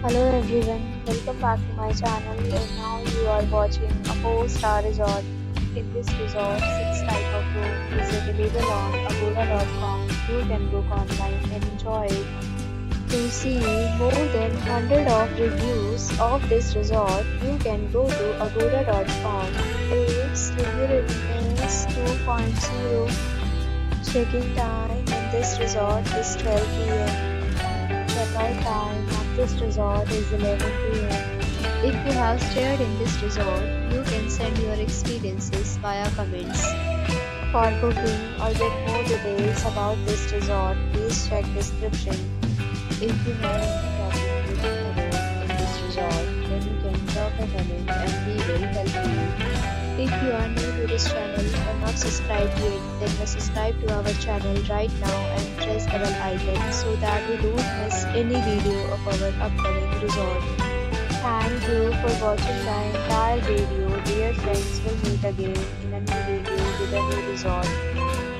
Hello everyone, welcome back to my channel and now you are watching a 4-star resort. In this resort, 6 type of room is available on agoda.com. You can book online and enjoy it. To see more than 100 of reviews of this resort, you can go to agoda.com. Its review rating is 2.0. Check-in time in this resort is 12 p.m. Checkout time of this resort is 11 p.m. If you have stayed in this resort, you can send your experiences via comments. For booking or get more details about this resort, please check description. If you have any problem booking a room in this resort, then you can drop a comment and we will help you. If you are new to this channel or not subscribed yet, then must subscribe to our channel right now and press the bell icon so that you don't miss any video of our upcoming resort. Thank you for watching the entire video. Dear friends, will meet again in a new video with a new resort.